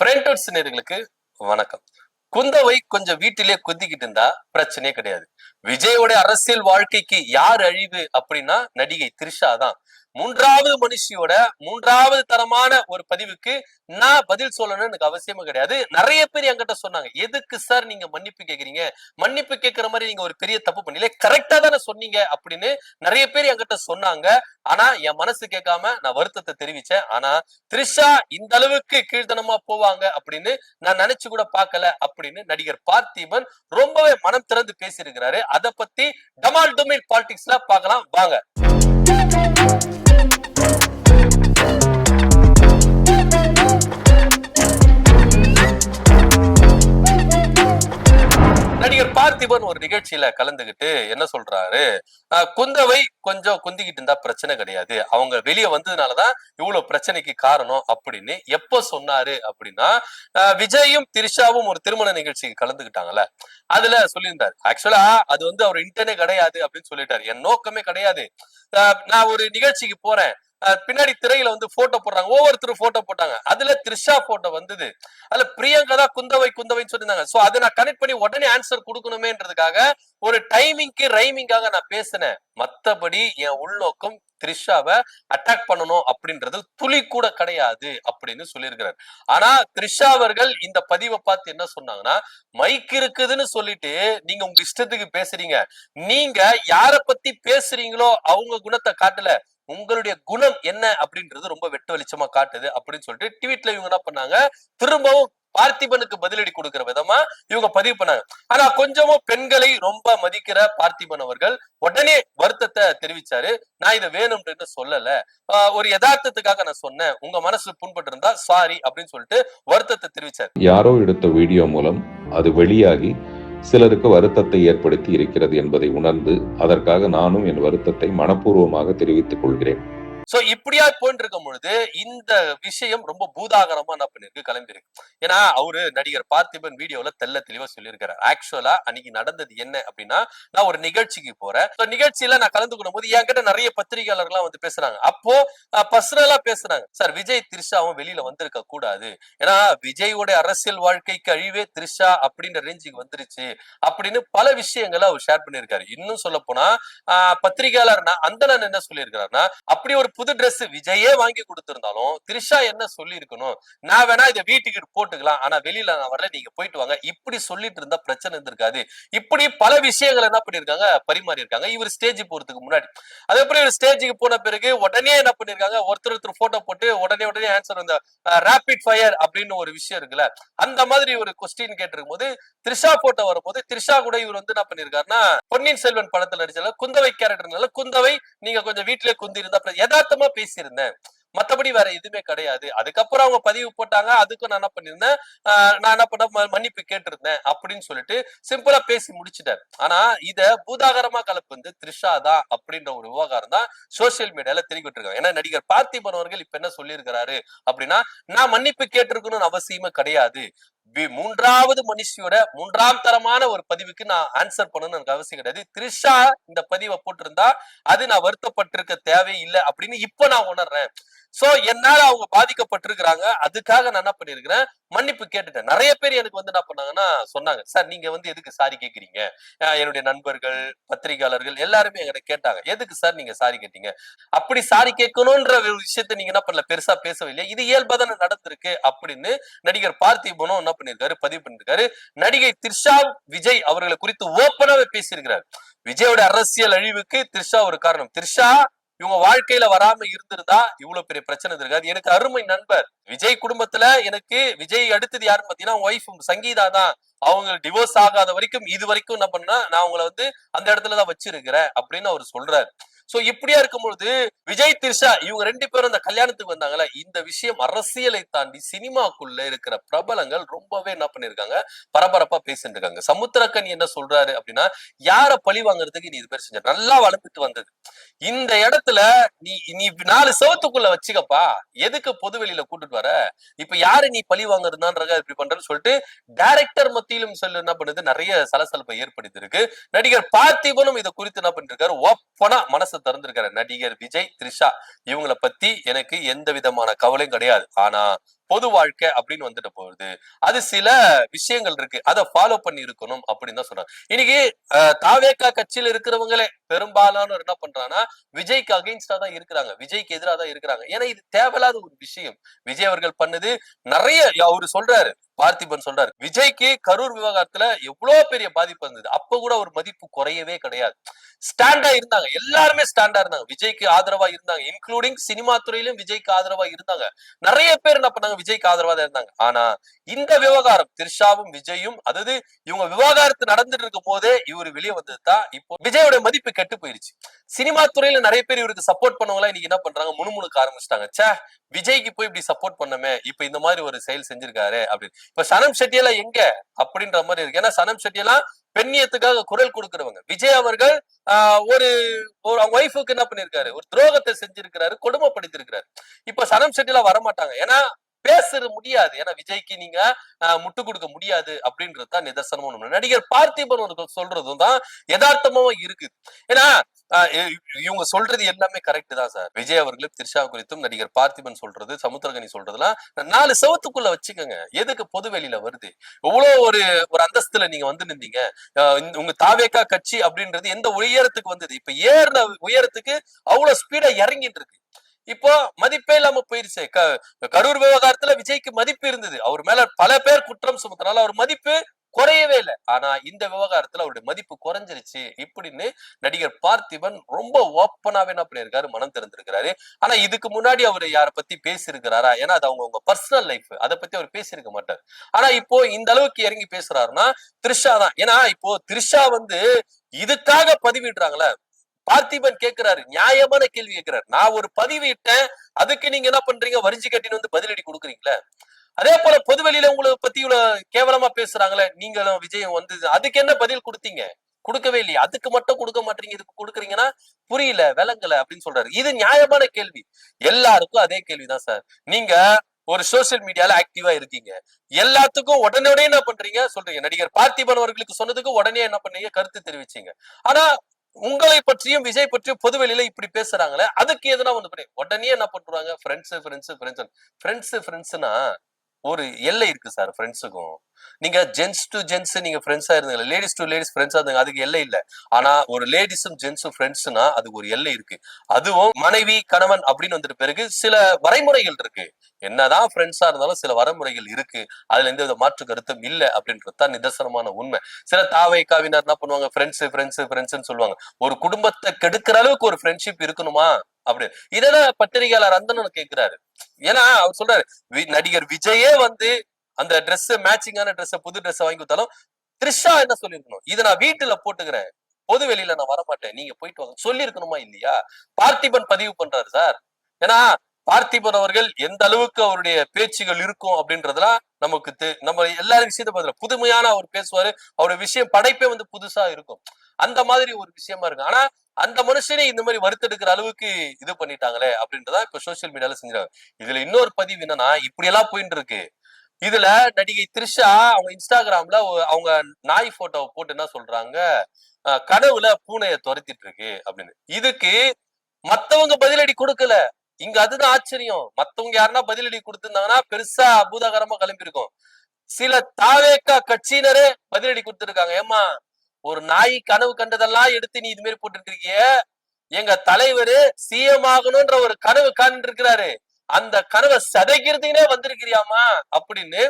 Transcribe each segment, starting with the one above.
Friends நேயர்களுக்கு வணக்கம். குந்தவை கொஞ்சம் வீட்டிலே குந்திக்கிட்டு இருந்தா பிரச்சனையே கிடையாது. விஜயோட அரசியல் வாழ்க்கைக்கு யார் அழிவு அப்படின்னா நடிகை த்ரிஷா தான். மூன்றாவது மனுஷியோட மூன்றாவது தரமான ஒரு பதிவுக்கு நான் பதில் சொல்லணும்னு எனக்கு அவசியமும் கிடையாது. நிறைய பேர் என்கிட்ட சொன்னாங்க, எதுக்கு சார் நீங்க மன்னிப்பு கேக்குறீங்க? மன்னிப்பு கேட்கிற மாதிரி நீங்க ஒரு பெரிய தப்பு பண்ணல, கரெக்டா தானே சொன்னீங்க அப்படின்னு நிறைய பேர் என்கிட்ட சொன்னாங்க. ஆனா என் மனசு கேட்காம நான் வருத்தத்தை தெரிவிச்சேன். ஆனா த்ரிஷா இந்த அளவுக்கு கீழ்த்தனமா போவாங்க அப்படின்னு நான் நினைச்சு கூட பார்க்கல அப்படின்னு நடிகர் பார்த்திபன் ரொம்பவே மனம் திறந்து பேசியிருக்கிறாரு. அதை பத்தி டமால் டொமில் பாலிடிக்ஸ்ல பார்க்கலாம் வாங்க. நடிகர் பார்த்திபன் ஒரு நிகழ்ச்சியில கலந்துகிட்டு என்ன சொல்றாரு, குந்தவை கொஞ்சம் குந்திக்கிட்டு இருந்தா பிரச்சனை கிடையாது, அவங்க வெளியே வந்ததுனாலதான் இவ்வளவு பிரச்சனைக்கு காரணம் அப்படின்னு எப்ப சொன்னாரு அப்படின்னா, விஜயும் திரிஷாவும் ஒரு திருமண நிகழ்ச்சிக்கு கலந்துகிட்டாங்கல்ல, அதுல சொல்லியிருந்தாரு. ஆக்சுவலா அது வந்து அவர் இன்டர்னே கிடையாது அப்படின்னு சொல்லிட்டாரு. என் நோக்கமே கிடையாது, நான் ஒரு நிகழ்ச்சிக்கு போறேன், பின்னாடி திரையில வந்து போட்டோ போடுறாங்க, ஒவ்வொருத்தரும் போட்டோ போட்டாங்க, அதுல த்ரிஷா போட்டோ வந்தது, அதுல பிரியங்கா தான் குந்தவை குந்தவைன்னு சொல்லியிருந்தாங்க. சோ அதை நான் கனெக்ட் பண்ணி உடனே ஆன்சர் கொடுக்கணுமேன்றதுக்காக ஒரு டைமிங்க்கு ரைமிங்காக நான் பேசினேன். மத்தபடி என் உள்நோக்கம் த்ரிஷாவை அட்டாக் பண்ணணும் அப்படின்றது துளி கூட கிடையாது அப்படின்னு சொல்லியிருக்கிறார். ஆனா த்ரிஷா அவர்கள் இந்த பதிவை பார்த்து என்ன சொன்னாங்கன்னா, மைக் இருக்குதுன்னு சொல்லிட்டு நீங்க உங்க இஷ்டத்துக்கு பேசுறீங்க, நீங்க யார பத்தி பேசுறீங்களோ அவங்க குணத்தை காட்டல, உங்களுடைய குணம் என்ன அப்படின்றது ரொம்ப வெட்ட வெளிச்சமா காட்டுது அப்படின்னு சொல்லிட்டு ட்வீட்ல இவங்க என்ன பண்ணாங்க, திரும்பவும் பார்த்திபனுக்கு பதிலடி கொடுக்கிற விதமா இவங்க பதிவு பண்ணாங்க. ஆனா கொஞ்சமும் பெண்களை ரொம்ப மதிக்கிற பார்த்திபன் அவர்கள் உடனே வருத்தத்தை தெரிவிச்சாரு. நான் இதை வேணும்னு சொல்லல, ஒரு யதார்த்தத்துக்காக நான் சொன்னேன், உங்க மனசு புண்பட்டு இருந்தா சாரி அப்படின்னு சொல்லிட்டு வருத்தத்தை தெரிவிச்சாரு. யாரோ எடுத்த வீடியோ மூலம் அது வெளியாகி சிலருக்கு வருத்தத்தை ஏற்படுத்தி இருக்கிறது என்பதை உணர்ந்து அதற்காக நானும் என் வருத்தத்தை மனப்பூர்வமாக தெரிவித்துக் கொள்கிறேன். சோ இப்படியா போயிட்டு இருக்கும் பொழுது இந்த விஷயம் ரொம்ப பூதாகரமா என்ன பண்ணிருக்கு, கிளம்பிருக்கு. ஏன்னா அவரு நடிகர் பார்த்திபன் வீடியோல தெல்ல தெளிவா சொல்லியிருக்காரு. ஆக்சுவலா அன்னைக்கு நடந்தது என்ன அப்படின்னா, நான் ஒரு நிகழ்ச்சிக்கு போறேன், நிகழ்ச்சியில நான் கலந்துக்கணும் போது என்கிட்ட நிறைய பத்திரிகையாளர்கள்லாம் வந்து பேசுறாங்க. அப்போ பர்சனலா பேசுறாங்க, சார் விஜய் த்ரிஷாவும் வெளியில வந்திருக்க கூடாது, ஏன்னா விஜயோட அரசியல் வாழ்க்கைக்கு அழிவே த்ரிஷா அப்படின்ற ரேஞ்சுக்கு வந்துருச்சு அப்படின்னு பல விஷயங்களை அவர் ஷேர் பண்ணியிருக்காரு. இன்னும் சொல்ல போனா பத்திரிகையாளர் அந்தணன் என்ன சொல்லியிருக்காருன்னா, அப்படி ஒரு புது ட்ரெஸ் விஜயே வாங்கி கொடுத்திருந்தாலும் த்ரிஷா என்ன சொல்லி இருக்கணும், நான் வேணா இதை வீட்டுக்கு போட்டுக்கலாம், ஆனா வெளியில நான் வரல, நீங்க போயிட்டு வாங்க, இப்படி சொல்லிட்டு இருந்தா பிரச்சனை இருந்திருக்காது. இப்படி பல விஷயங்கள் என்ன பண்ணிருக்காங்க, பரிமாறி இருக்காங்க இவர் ஸ்டேஜ் போறதுக்கு முன்னாடி. அதுக்கப்புறம் இவர் ஸ்டேஜுக்கு போன பிறகு உடனே என்ன பண்ணிருக்காங்க, ஒருத்தர் போட்டோ போட்டு உடனே ஆன்சர், அந்த ரேபிட் ஃபயர் அப்படின்னு ஒரு விஷயம் இருக்குல்ல, அந்த மாதிரி ஒரு கொஸ்டின் கேட்டிருக்கும் போது த்ரிஷா போட்டோ வரும்போது த்ரிஷா கூட இவர் வந்து என்ன பண்ணிருக்காருன்னா, பொன்னியின் செல்வன் படத்துல நடிச்சால குந்தவை கேரக்டர்னால குந்தவை நீங்க கொஞ்சம் வீட்டிலே குந்தி இருந்தா யதார்த்தமா பேசியிருந்தேன், மத்தபடி வேற எதுவுமே கிடையாது. அதுக்கப்புறம் அவங்க பதிவு போட்டாங்க, அதுக்கும் நான் என்ன பண்ணிருந்தேன், நான் என்ன பண்ண மன்னிப்பு கேட்டிருந்தேன் அப்படின்னு சொல்லிட்டு சிம்பிளா பேசி முடிச்சுட்டாரு. ஆனா இத பூதாகரமா கலப்பு வந்து த்ரிஷா தான் அப்படின்ற ஒரு விவகாரம் தான் சோசியல் மீடியால தெரிவிட்டு இருக்காங்க. ஏன்னா நடிகர் பார்த்திபன் அவர்கள் இப்ப என்ன சொல்லியிருக்கிறாரு அப்படின்னா, நான் மன்னிப்பு கேட்டிருக்கணும்னு அவசியமே கிடையாது, மூன்றாவது மனுஷியோட மூன்றாம் தரமான ஒரு பதிவுக்கு நான் ஆன்சர் பண்ணணும்னு எனக்கு அவசியம் கிடையாது, த்ரிஷா இந்த பதிவை போட்டிருந்தா அது நான் வருத்தப்பட்டிருக்க தேவையில்லை அப்படின்னு இப்ப நான் உணர்றேன். சோ என்னால அவங்க பாதிக்கப்பட்டிருக்கிறாங்க, அதுக்காக நான் என்ன பண்ணிருக்கிறேன், மன்னிப்பு கேட்டுட்டேன். நிறைய பேர் எனக்கு வந்து என்ன பண்ணாங்கன்னா சொன்னாங்க, சார் நீங்க வந்து எதுக்கு சாரி கேட்கிறீங்க, என்னுடைய நண்பர்கள் பத்திரிகையாளர்கள் எல்லாருமே என்கிட்ட கேட்டாங்க, எதுக்கு சார் நீங்க சாரி கேட்டீங்க, அப்படி சாரி கேட்கணும்ன்ற ஒரு விஷயத்த நீங்க என்ன பண்ணல, பெருசா பேசவில்லை, இது இயல்பா தானே நடந்திருக்கு அப்படின்னு நடிகர் பார்த்திபனும் என்ன பண்ணிருக்காரு, பதிவு பண்ணிருக்காரு. நடிகை த்ரிஷா விஜய் அவர்களை குறித்து ஓப்பனாவே பேசியிருக்கிறார். விஜயோட அரசியல் அழிவுக்கு த்ரிஷா ஒரு காரணம், த்ரிஷா இவங்க வாழ்க்கையில வராம இருந்திருந்தா இவ்வளவு பெரிய பிரச்சனை இருக்காது. எனக்கு அருமை நண்பர் விஜய் குடும்பத்துல எனக்கு விஜய் அடுத்தது யாருன்னு பாத்தீங்கன்னா ஒய்ஃப் சங்கீதா தான், அவங்க டிவோர்ஸ் ஆகாத வரைக்கும் இது வரைக்கும் என்ன பண்ணா நான் அவங்களை வந்து அந்த இடத்துலதான் வச்சிருக்கிறேன் அப்படின்னு அவர் சொல்றாரு. சோ இப்படியா இருக்கும்பொழுது விஜய் த்ரிஷா இவங்க ரெண்டு பேரும் அந்த கல்யாணத்துக்கு வந்தாங்கல்ல, இந்த விஷயம் அரசியலை தாண்டி சினிமாக்குள்ள இருக்கிற பிரபலங்கள் ரொம்பவே என்ன பண்ணிருக்காங்க, பரபரப்பா பேசிட்டு இருக்காங்க. சமுத்திரக்கனி என்ன சொல்றாரு அப்படின்னா, யார பழி வாங்குறதுக்கு நீ இது பேர் செஞ்ச, நல்லா வளர்ந்துட்டு வந்தது, இந்த இடத்துல நீ நீ 4 செவத்துக்குள்ள வச்சுக்கப்பா, எதுக்கு பொது வெளியில கூட்டிட்டு வர, இப்ப யாரு நீ பழி வாங்குறதுனான்றத இப்படி பண்றன்னு சொல்லிட்டு டைரக்டர் மத்தியிலும் சொல்லு என்ன பண்ணுது, நிறைய சலசலப்பை ஏற்படுத்தி இருக்கு. நடிகர் பார்த்திபனும் இதை குறித்து என்ன பண்ணிருக்காரு, ஓப்பனா மனசு திறந்திருக்காரு. நடிகர் விஜய் த்ரிஷா இவங்களை பத்தி எனக்கு எந்த விதமான கவலையும் கிடையாது, ஆனா பொது வாழ்க்கை அப்படின்னு வந்துட்டு போகுது. அது சில விஷயங்கள் இருக்கு, அதை ஃபாலோ பண்ணி இருக்கணும் அப்படின்னு தான் சொல்றாங்க. இன்னைக்கு தாவேகா கட்சியில இருக்கிறவங்களே பெரும்பாலானோர் என்ன பண்றாங்கன்னா விஜய்க்கு அகைன்ஸ்டா தான் இருக்கிறாங்க, விஜய்க்கு எதிராக தான் இருக்கிறாங்க. ஏன்னா இது தேவையில்லாத ஒரு விஷயம் விஜய் அவர்கள் பண்ணது. நிறைய அவரு சொல்றாரு, பார்த்திபன் சொல்றாரு, விஜய்க்கு கரூர் விவகாரத்துல எவ்வளவு பெரிய பாதிப்பு இருந்தது, அப்ப கூட ஒரு மதிப்பு குறையவே கிடையாது. ஸ்டாண்டா இருந்தாங்க, எல்லாருமே ஸ்டாண்டா இருந்தாங்க, விஜய்க்கு ஆதரவா இருந்தாங்க, இன்க்ளூடிங் சினிமா துறையிலும் விஜய்க்கு ஆதரவா இருந்தாங்க. நிறைய பேர் என்ன பண்ணாங்க, விஜய்க்கு ஆதரவா தான் இருந்தாங்க. ஆனா இந்த விவகாரம் திரிஷாவும் விஜயும், அதாவது இவங்க விவகாரத்து நடந்துட்டு இருக்கும் போதே இவரு வெளியே வந்தது தான் இப்போ விஜயோட மதிப்பு கெட்டு போயிருச்சு. சினிமா துறையில நிறைய பேர் இவருக்கு சப்போர்ட் பண்ணவங்க இன்னைக்கு என்ன பண்றாங்க, முணுமுணுக்க ஆரம்பிச்சிட்டாங்க. சே, விஜய்க்கு போய் இப்படி சப்போர்ட் பண்ணமே, இப்ப இந்த மாதிரி ஒரு செயல் செஞ்சிருக்காரு அப்படின்னு. இப்ப சனம் ஷெட்டி எல்லாம் எங்க அப்படின்ற மாதிரி இருக்கு. ஏன்னா சனம் ஷெட்டி எல்லாம் பெண்ணியத்துக்காக குரல் கொடுக்கிறவங்க. விஜய் அவர்கள் ஒரு அவங்க ஒய்ஃபுக்கு என்ன பண்ணிருக்காரு, ஒரு துரோகத்தை செஞ்சிருக்கிறாரு, கொடுமைப்படுத்திருக்கிறாரு. இப்ப சனம் ஷெட்டி எல்லாம் வரமாட்டாங்க, ஏன்னா பேச முடியாது, ஏன்னா விஜய்க்கு நீங்க முட்டு கொடுக்க முடியாது அப்படின்றதுதான் நிதர்சனமான. நடிகர் பார்த்திபன் சொல்றதும் தான் யதார்த்தமாவும் இருக்கு. ஏன்னா இவங்க சொல்றது எல்லாமே கரெக்ட் தான் சார். விஜய் அவர்களும் திரிஷா குறித்தும் நடிகர் பார்த்திபன் சொல்றது, சமுத்திரகனி சொல்றதுலாம் 4 செவத்துக்குள்ள வச்சுக்கோங்க, எதுக்கு பொது வெளியில வருது? எவ்வளவு ஒரு ஒரு அந்தஸ்துல நீங்க வந்து நின்றீங்க. உங்க தாவேகா கட்சி அப்படின்றது எந்த உயரத்துக்கு வந்தது, இப்ப ஏறின உயரத்துக்கு அவ்வளவு ஸ்பீடா இறங்கிட்டு இருக்கு. இப்போ மதிப்பே இல்லாம போயிருச்சு. கரூர் விவகாரத்துல விஜய்க்கு மதிப்பு இருந்தது, அவர் மேல பல பேர் குற்றம் சுமத்தினால அவர் மதிப்பு குறையவே இல்லை. ஆனா இந்த விவகாரத்துல அவருடைய மதிப்பு குறைஞ்சிருச்சு இப்படின்னு நடிகர் பார்த்திபன் ரொம்ப ஓப்பனாவே என்ன பண்ணிருக்காரு, மனம் திறந்திருக்கிறாரு. ஆனா இதுக்கு முன்னாடி அவர் யார பத்தி பேசியிருக்கிறாரா? ஏன்னா அது அவங்க பர்சனல் லைஃப், அதை பத்தி அவர் பேசியிருக்க மாட்டார். ஆனா இப்போ இந்த அளவுக்கு இறங்கி பேசுறாருன்னா திரிஷா தான். ஏன்னா இப்போ திரிஷா வந்து இதுக்காக பதிவிடுறாங்களே, பார்த்திபன் கேட்கிறாரு, நியாயமான கேள்வி கேட்கிறாரு. நான் ஒரு பதிவு இட்டேன், அதுக்கு நீங்க என்ன பண்றீங்க, வரிஞ்சு கட்டின்னு வந்து பதிலடி கொடுக்குறீங்களே. அதே போல பொதுவெளியில உங்களை பத்தி இவ்வளவு கேவலமா பேசுறாங்களே, நீங்களும் விஜயம் வந்து அதுக்கு என்ன பதில் கொடுத்தீங்க? கொடுக்கவே இல்லையா? அதுக்கு மட்டும் கொடுக்க மாட்டீங்க, இதுக்கு கொடுக்குறீங்கன்னா புரியல, விளங்கல அப்படின்னு சொல்றாரு. இது நியாயமான கேள்வி, எல்லாருக்கும் அதே கேள்விதான் சார். நீங்க ஒரு சோசியல் மீடியால ஆக்டிவா இருக்கீங்க, எல்லாத்துக்கும் உடனே என்ன பண்றீங்க சொல்றீங்க. நடிகர் பார்த்திபன் அவர்களுக்கு சொன்னதுக்கு உடனே என்ன பண்ணீங்க, கருத்து தெரிவிச்சீங்க. ஆனா உங்களை பற்றியும் விஜய் பற்றியும் பொதுவெளியில இப்படி பேசுறாங்களே, அதுக்கு எதுனா வந்து உடனே என்ன பண்றாங்க, ஃப்ரெண்ட்ஸ்னா ஒரு எல்லை இருக்கு சார் ஃப்ரெண்ட்ஸுக்கும். நீங்க ஜென்ஸ் டு ஜென்ஸ் நீங்க ஃப்ரெண்ட்ஸா இருந்தீங்க, லேடிஸ் டு லேடிஸ் ஃப்ரெண்ட்ஸா இருந்தாங்க, அதுக்கு எல்லை இல்ல. ஆனா ஒரு லேடிஸும் ஜென்ஸும் ஃப்ரெண்ட்ஸ்னா அதுக்கு ஒரு எல்லை இருக்கு. அதுவும் மனைவி கணவன் அப்படின்னு வந்துட்டு பிறகு சில வரைமுறைகள் இருக்கு. என்னதான் ஃப்ரெண்ட்ஸா இருந்தாலும் சில வரைமுறைகள் இருக்கு, அதுல எந்த வித மாற்று கருத்தும் இல்ல அப்படின்றதுதான் நிதர்சனமான உண்மை. சில தாவேகாவினர் என்ன பண்ணுவாங்க, ஃப்ரெண்ட்ஸ் சொல்லுவாங்க. ஒரு குடும்பத்தை கெடுக்கிற அளவுக்கு ஒரு ஃப்ரெண்ட்ஷிப் இருக்கணுமா அப்படி. இதெல்லாம் பத்திரிகையாளர் அந்தனன் கேட்கிறாரு. ஏன்னா அவர் சொல்றாரு, நடிகர் விஜயே வந்து அந்த ட்ரெஸ் மேட்சிங்கான ட்ரெஸ், புது ட்ரெஸ் வாங்கி கொடுத்தாலும் த்ரிஷா என்ன சொல்லிருக்கணும், இதை நான் வீட்டுல போட்டுக்கிறேன், பொது வெளியில நான் வரமாட்டேன், நீங்க போயிட்டு வாங்க சொல்லி இருக்கணுமா இல்லையா? பார்த்திபன் பதிவு பண்றாரு சார். ஏன்னா பார்த்திபன் அவர்கள் எந்த அளவுக்கு அவருடைய பேச்சுகள் இருக்கும் அப்படின்றதுலாம் நமக்கு நம்ம எல்லாரும் விஷயத்த பதில புதுமையான அவர் பேசுவாரு, அவருடைய விஷயம் படைப்பே வந்து புதுசா இருக்கும், அந்த மாதிரி ஒரு விஷயமா இருக்கு. ஆனா அந்த மனுஷனே இந்த மாதிரி வருத்தெடுக்கிற அளவுக்கு இது பண்ணிட்டாங்களே அப்படின்றதா இப்ப சோசியல் மீடியால செஞ்சாங்க. இதுல இன்னொரு பதிவு என்னன்னா, இப்படி எல்லாம் போயிட்டு இருக்கு. இதுல நடிகை த்ரிஷா அவங்க இன்ஸ்டாகிராம்ல அவங்க நாய் போட்டோவை போட்டு என்ன சொல்றாங்க, கனவுல பூனையை துரத்திட்டு இருக்கு அப்படின்னு. இதுக்கு மத்தவங்க பதிலடி கொடுக்கல. இங்க அதுதான் ஆச்சரியம். மத்தவங்க யாருன்னா பதிலடி கொடுத்திருந்தாங்கன்னா பெருசா பூதாகரமா கிளம்பி இருக்கும். சில தாவேகா கட்சியினரே பதிலடி கொடுத்திருக்காங்க. ஏமா, ஒரு நாய் கனவு கண்டதெல்லாம் எடுத்து நீ இது மாதிரி போட்டுட்டு இருக்கிய, எங்க தலைவரு சிஎம் ஆகணும்ன்ற ஒரு கனவு காண்டு இருக்கிறாரு, அந்த கனவை சதைக்கிறதுனே வந்திருக்கிறியாமா அப்படின்னு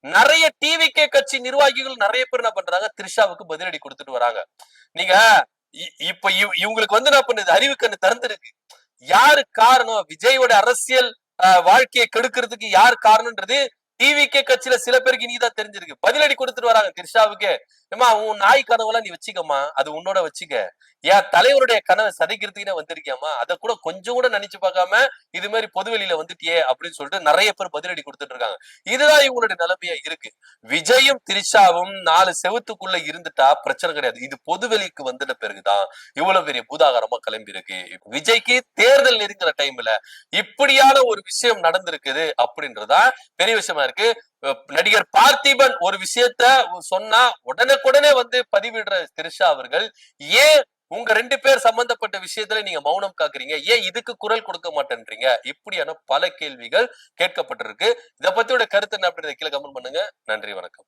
நிறைய டிவிகே கட்சி நிர்வாகிகள் நிறைய பேர் என்ன பண்றாங்க, த்ரிஷாவுக்கு பதிலடி கொடுத்துட்டு வராங்க. நீங்க இப்ப இவங்களுக்கு வந்து என்ன பண்ணுது, அறிவு கண்ணு திறந்திருக்கு. யாரு காரணம், விஜயோட அரசியல் வாழ்க்கையை கெடுக்கிறதுக்கு யார் காரணம்ன்றது டிவிகே கட்சியில சில பேருக்கு இனிதான் தெரிஞ்சிருக்கு. பதிலடி கொடுத்துட்டு வராங்க த்ரிஷாவுக்கு. ஏமா, உன் நாய் கனவுலாம் நீ வச்சுக்கமா, அது உன்னோட வச்சுக்க, ஏன் தலைவருடைய கனவை சதைக்கிறதுக்குன்னு வந்திருக்கியாமா, அதை கூட கொஞ்சம் கூட நினைச்சு பார்க்காம இது மாதிரி பொதுவெளியில வந்துட்டியே அப்படின்னு சொல்லிட்டு நிறைய பேர் பதிலடி கொடுத்துட்டு இருக்காங்க. இதுதான் இவங்களுடைய நிலைமையா இருக்கு. விஜயும் த்ரிஷாவும் 4 செவத்துக்குள்ள இருந்துட்டா பிரச்சனை கிடையாது. இது பொதுவெளிக்கு வந்துட்ட பிறகுதான் இவ்வளவு பெரிய பூதாகரமா கிளம்பி இருக்கு. விஜய்க்கு தேர்தல் நெருங்குற டைம்ல இப்படியான ஒரு விஷயம் நடந்திருக்குது அப்படின்றதா பெரிய விஷயமா இருக்கு. நடிகர் பார்த்திபன் ஒரு விஷயத்த சொன்னா உடனுக்குடனே வந்து பதிவிடுற த்ரிஷா அவர்கள் ஏன் உங்க 2 பேர் சம்பந்தப்பட்ட விஷயத்துல நீங்க மௌனம் காக்குறீங்க, ஏன் இதுக்கு குரல் கொடுக்க மாட்டேன்றீங்க? இப்படியான பல கேள்விகள் கேட்கப்பட்டிருக்கு. இத பத்தியோட கருத்து என்ன அப்படின்றத கீழே கமெண்ட் பண்ணுங்க. நன்றி, வணக்கம்.